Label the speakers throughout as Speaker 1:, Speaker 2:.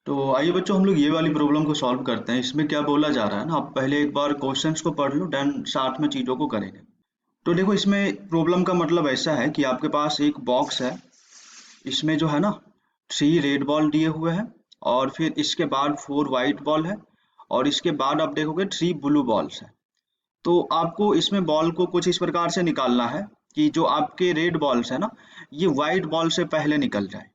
Speaker 1: तो आइए बच्चों हम लोग ये वाली प्रॉब्लम को सॉल्व करते हैं। इसमें क्या बोला जा रहा है ना, आप पहले एक बार क्वेश्चंस को पढ़ लो, देन साथ में चीज़ों को करेंगे। तो देखो, इसमें प्रॉब्लम का मतलब ऐसा है कि आपके पास एक बॉक्स है। इसमें जो है ना, 3 रेड बॉल दिए हुए हैं, और फिर इसके बाद 4 वाइट बॉल है, और इसके बाद आप देखोगे 3 ब्लू बॉल्स है। तो आपको इसमें बॉल को कुछ इस प्रकार से निकालना है कि जो आपके रेड बॉल्स है ना, ये वाइट बॉल से पहले निकल जाए।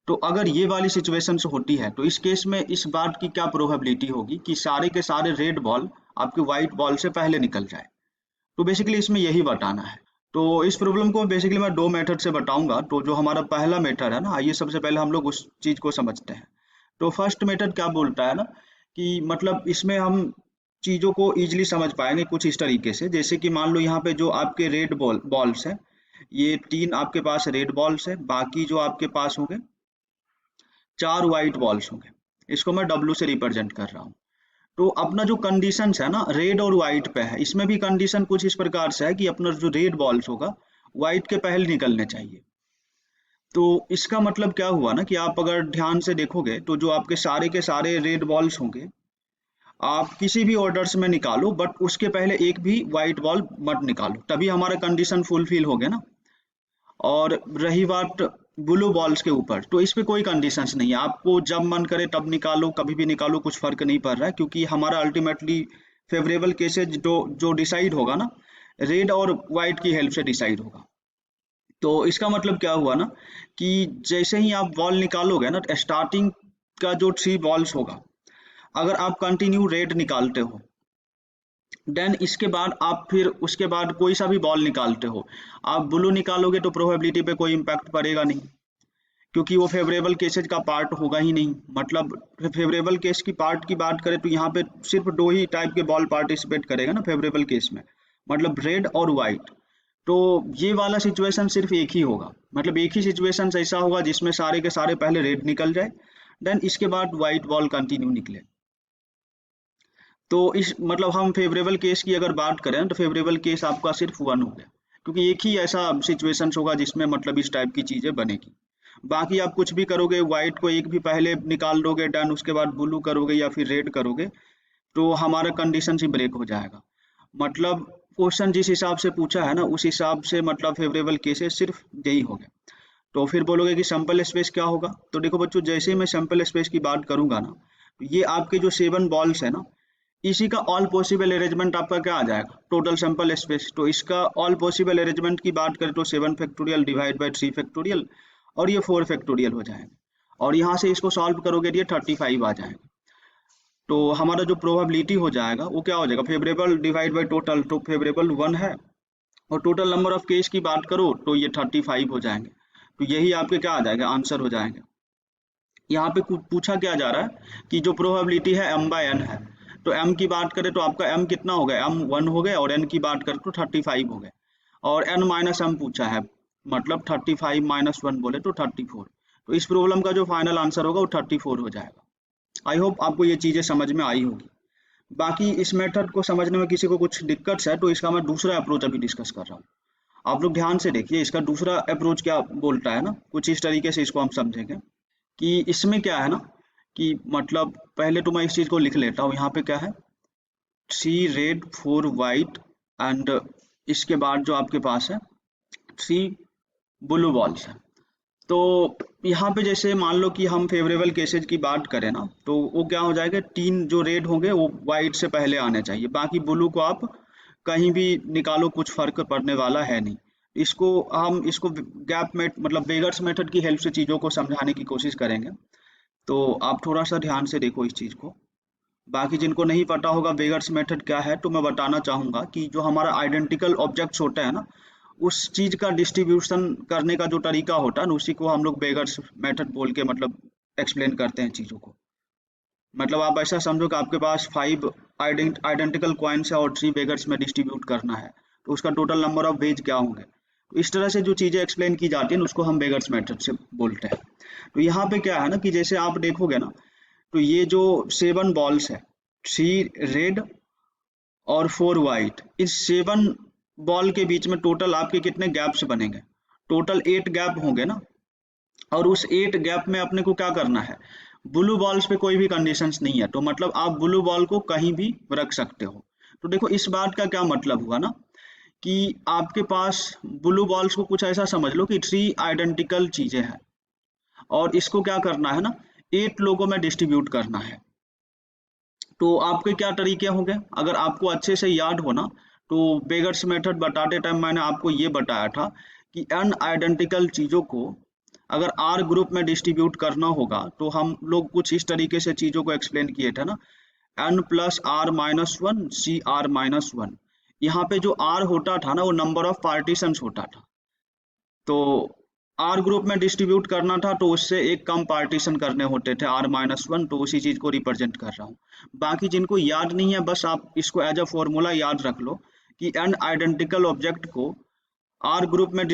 Speaker 1: तो अगर ये वाली सिचुएशंस होती है तो इस केस में इस बात की क्या प्रोबेबिलिटी होगी कि सारे के सारे रेड बॉल आपके व्हाइट बॉल से पहले निकल जाए। तो बेसिकली इसमें यही बताना है। तो इस प्रॉब्लम को बेसिकली मैं दो मेथड से बताऊंगा। तो जो हमारा पहला मेथड है ना, आइए सबसे पहले हम लोग उस चीज को समझते हैं। तो फर्स्ट मेथड क्या बोलता है ना, कि मतलब इसमें हम चीजों को इजीली समझ पाएंगे कुछ इस तरीके से। जैसे कि मान लो यहाँ पे जो आपके रेड बॉल्स है, ये 3 आपके पास रेड बॉल्स है, बाकी जो आपके पास होंगे 4 वाइट बॉल्स होंगे। इसको मैं डब्ल्यू से रिप्रेजेंट कर रहा हूँ। तो अपना जो कंडीशन है ना, रेड और व्हाइट पे है। इसमें भी कंडीशन कुछ इस प्रकार से है कि अपना जो रेड बॉल्स होगा व्हाइट के पहले निकलने चाहिए। तो इसका मतलब क्या हुआ ना, कि आप अगर ध्यान से देखोगे तो जो आपके सारे के सारे रेड बॉल्स होंगे, आप किसी भी ऑर्डर्स में निकालो, बट उसके पहले एक भी व्हाइट बॉल मत निकालो, तभी हमारा कंडीशन फुलफिल हो गया ना। और रही बात ब्लू बॉल्स के ऊपर, तो इस पे कोई कंडीशंस नहीं है। आपको जब मन करे तब निकालो, कभी भी निकालो, कुछ फर्क नहीं पड़ रहा है, क्योंकि हमारा अल्टीमेटली फेवरेबल केसेज जो जो डिसाइड होगा ना, रेड और व्हाइट की हेल्प से डिसाइड होगा। तो इसका मतलब क्या हुआ ना, कि जैसे ही आप बॉल निकालोगे ना, स्टार्टिंग का जो 3 बॉल्स होगा, अगर आप कंटिन्यू रेड निकालते हो, देन इसके बाद आप फिर उसके बाद कोई सा भी बॉल निकालते हो, आप ब्लू निकालोगे तो प्रोबेबिलिटी पे कोई इम्पैक्ट पड़ेगा नहीं, क्योंकि वो फेवरेबल केसेज का पार्ट होगा ही नहीं। मतलब फेवरेबल केस की पार्ट की बात करें तो यहाँ पे सिर्फ दो ही टाइप के बॉल पार्टिसिपेट करेगा ना फेवरेबल केस में, मतलब रेड और वाइट। तो ये वाला सिचुएशन सिर्फ एक ही होगा, मतलब एक ही सिचुएशन ऐसा होगा जिसमें सारे के सारे पहले रेड निकल जाए, देन इसके बाद वाइट बॉल कंटिन्यू निकले। तो इस मतलब हम फेवरेबल केस की अगर बात करें तो फेवरेबल केस आपका सिर्फ 1 हो गया, क्योंकि एक ही ऐसा सिचुएशन होगा जिसमें मतलब इस टाइप की चीजें बनेगी। बाकी आप कुछ भी करोगे, व्हाइट को एक भी पहले निकाल दोगे, डन, उसके बाद ब्लू करोगे या फिर रेड करोगे, तो हमारा कंडीशन ही ब्रेक हो जाएगा। मतलब क्वेश्चन जिस हिसाब से पूछा है ना, उस हिसाब से मतलब फेवरेबल केसेस सिर्फ यही हो गए। तो फिर बोलोगे कि सैंपल स्पेस क्या होगा। तो देखो बच्चों, जैसे ही मैं सैंपल स्पेस की बात करूंगा ना, तो ये आपके जो 7 बॉल्स है ना, इसी का ऑल पॉसिबल अरेंजमेंट आपका क्या आ जाएगा, टोटल सैंपल स्पेस। तो इसका ऑल पॉसिबल अरेंजमेंट की बात करें तो 7 फैक्टोरियल डिवाइड बाई 3 फैक्टोरियल, और ये 4 फैक्टोरियल हो जाएंगे। और यहाँ से इसको सॉल्व करोगे तो ये 35 आ जाएंगे। तो हमारा जो प्रोबेबिलिटी हो जाएगा वो क्या हो जाएगा, फेवरेबल डिवाइड बाई टोटल, तो फेवरेबल 1 है, और टोटल नंबर ऑफ केस की बात करो तो ये 35 हो जाएंगे। तो यही आपके क्या आ जाएगा, आंसर हो जाएंगे। यहाँ पे पूछा क्या जा रहा है कि जो प्रोबेबिलिटी है m/n है। तो m की बात करें तो आपका m कितना हो गया, m 1 हो गया, और n की बात करें तो 35 हो गए, और n माइनस m पूछा है, मतलब 35 माइनस 1 बोले तो 34। तो इस प्रॉब्लम का जो फाइनल आंसर होगा वो 34 हो जाएगा। आई होप आपको ये चीज़ें समझ में आई होगी। बाकी इस मेथड को समझने में किसी को कुछ दिक्कत है तो इसका मैं दूसरा अप्रोच अभी डिस्कस कर रहा हूँ। आप लोग ध्यान से देखिए, इसका दूसरा अप्रोच क्या बोलता है ना, कुछ इस तरीके से इसको हम समझेंगे कि इसमें क्या है ना, कि मतलब पहले तो मैं इस चीज को लिख लेता हूँ। यहाँ पे क्या है, 3 रेड 4 वाइट, एंड इसके बाद जो आपके पास है 3 ब्लू बॉल्स है। तो यहाँ पे जैसे मान लो कि हम फेवरेबल केसेज की बात करें ना, तो वो क्या हो जाएगा, 3 जो रेड होंगे वो वाइट से पहले आने चाहिए, बाकी ब्लू को आप कहीं भी निकालो, कुछ फर्क पड़ने वाला है नहीं। इसको हम इसको गैप में मतलब बेगर्स मेथड की हेल्प से चीज़ों को समझाने की कोशिश करेंगे। तो आप थोड़ा सा ध्यान से देखो इस चीज़ को। बाकी जिनको नहीं पता होगा बेगर्स मेथड क्या है, तो मैं बताना चाहूँगा कि जो हमारा आइडेंटिकल ऑब्जेक्ट्स होता है ना, उस चीज़ का डिस्ट्रीब्यूशन करने का जो तरीका होता है ना, उसी को हम लोग बेगर्स मेथड बोल के मतलब एक्सप्लेन करते हैं चीज़ों को। मतलब आप ऐसा समझो कि आपके पास 5 आइडेंटिकल कॉइन्स है और 3 बेगर्स में डिस्ट्रीब्यूट करना है, तो उसका टोटल नंबर ऑफ वेज क्या होंगे। तो इस तरह से जो चीज़ें एक्सप्लेन की जाती हैं उसको हम बेगर्स मेथड से बोलते हैं। तो यहाँ पे क्या है ना, कि जैसे आप देखोगे ना, तो ये जो 7 बॉल्स है, 3 रेड और 4 वाइट, इस 7 बॉल के बीच में टोटल आपके कितने गैप्स बनेंगे, टोटल 8 गैप होंगे ना। और उस 8 गैप में अपने को क्या करना है, ब्लू बॉल्स पे कोई भी कंडीशंस नहीं है, तो मतलब आप ब्लू बॉल को कहीं भी रख सकते हो। तो देखो इस बात का क्या मतलब हुआ ना, कि आपके पास ब्लू बॉल्स को कुछ ऐसा समझ लो कि 3 आइडेंटिकल चीजें हैं, और इसको क्या करना है ना, 8 लोगों में डिस्ट्रीब्यूट करना है। तो आपके क्या तरीके होंगे, अगर आपको अच्छे से याद हो ना, तो बेगर्स मेथड बताते टाइम मैंने आपको ये बताया था कि एन आइडेंटिकल चीज़ों को अगर आर ग्रुप में डिस्ट्रीब्यूट करना होगा, तो हम लोग कुछ इस तरीके से चीज़ों को एक्सप्लेन किए थे ना, n plus r minus one c r minus one. यहाँ पे जो आर होता था ना, वो नंबर ऑफ पार्टीशंस होता था। तो आर ग्रुप में डिस्ट्रीब्यूट करना था, तो उससे एक कम पार्टीशन करने होते थे, आर माइनस वन, तो उसी चीज को रिप्रेजेंट कर रहा हूँ। बाकी जिनको याद नहीं है, बस आप इसको एज अ फॉर्मूला याद रख लो कि एन आइडेंटिकल ऑब्जेक्ट को आर ग्रुप में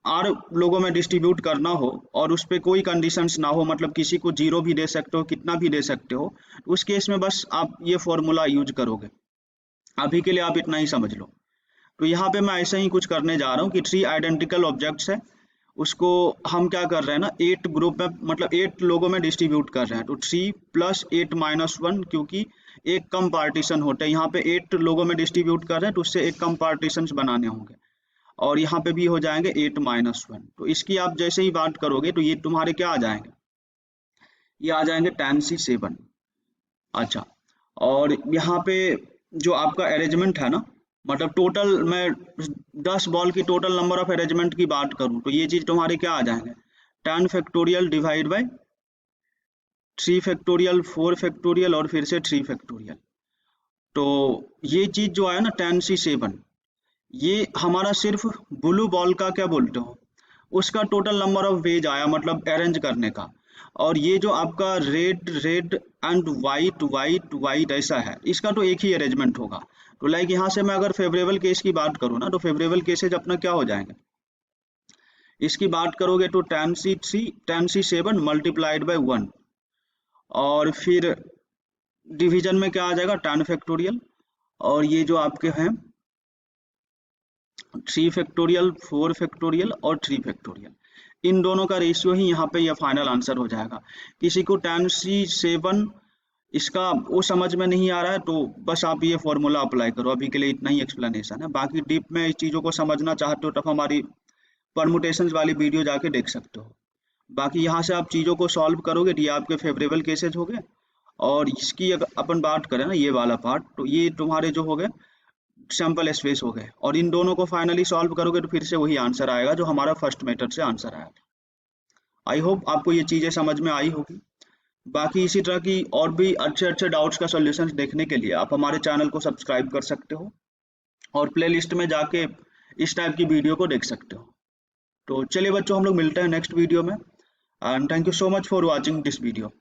Speaker 1: आर लोगों में डिस्ट्रीब्यूट करना हो, और उस पर कोई कंडीशंस ना हो, मतलब किसी को जीरो भी दे सकते हो, कितना भी दे सकते हो, तो उस केस में बस आप ये फॉर्मूला यूज करोगे। अभी के लिए आप इतना ही समझ लो। तो यहाँ पे मैं ऐसे ही कुछ करने जा रहा हूँ कि 3 आइडेंटिकल ऑब्जेक्ट्स है, उसको हम क्या कर रहे हैं ना, 8 ग्रुप में, मतलब 8 लोगों में डिस्ट्रीब्यूट कर रहे हैं। तो 3 प्लस 8 माइनस वन, क्योंकि एक कम पार्टीशन होते हैं, यहाँ पे 8 लोगों में डिस्ट्रीब्यूट कर रहे हैं, तो उससे एक कम पार्टीशन बनाने होंगे, और यहाँ पे भी हो जाएंगे 8 माइनस वन। तो इसकी आप जैसे ही बात करोगे, तो ये तुम्हारे क्या आ जाएंगे, ये आ जाएंगे tan c7। अच्छा, और यहाँ पे जो आपका अरेंजमेंट है ना, मतलब टोटल मैं 10 बॉल की टोटल नंबर ऑफ अरेंजमेंट की बात करूँ, तो ये चीज तुम्हारे क्या आ जाएंगे, 10 factorial divide by 3 factorial, 4 factorial, और फिर से 3 फैक्टोरियल। तो ये चीज जो है ना, tan c7, ये हमारा सिर्फ ब्लू बॉल का क्या बोलते हो, उसका टोटल नंबर ऑफ वेज आया, मतलब अरेंज करने का। और ये जो आपका red red and white white white ऐसा है, इसका तो एक ही अरेंजमेंट होगा। तो लाइक यहाँ से मैं अगर फेवरेबल केस की बात करूँ ना, तो फेवरेबल केसेज अपना क्या हो जाएंगे, इसकी बात करोगे तो tan c7 मल्टीप्लाइड बाय 1, और फिर डिवीजन में क्या आ जाएगा, tan फैक्टोरियल, और ये जो आपके हैं 3 फैक्टोरियल, 4 फैक्टोरियल और 3 फैक्टोरियल, इन दोनों का रेशियो ही यहाँ पे यह फाइनल आंसर हो जाएगा। किसी को tan c7 इसका वो समझ में नहीं आ रहा है, तो बस आप ये फॉर्मूला अप्लाई करो। अभी के लिए इतना ही एक्सप्लेनेशन है, बाकी डीप में इस चीज़ों को समझना चाहते हो तब हमारी परमुटेशंस वाली वीडियो जाके देख सकते हो। बाकी यहाँ से आप चीज़ों को सॉल्व करोगे तो ये आपके फेवरेबल केसेज हो गए। और इसकी अगर अपन बात करें ना, ये वाला पार्ट, तो ये तुम्हारे जो हो गए सैंपल स्पेस हो गए, और इन दोनों को फाइनली सॉल्व करोगे तो फिर से वही आंसर आएगा जो हमारा फर्स्ट मेथड से आंसर आया था। आई होप आपको ये चीज़ें समझ में आई होगी। बाकी इसी तरह की और भी अच्छे अच्छे डाउट्स का सॉल्यूशंस देखने के लिए आप हमारे चैनल को सब्सक्राइब कर सकते हो, और प्लेलिस्ट में जाके इस टाइप की वीडियो को देख सकते हो। तो चलिए बच्चों, हम लोग मिलते हैं नेक्स्ट वीडियो में, and thank you so much for watching this video.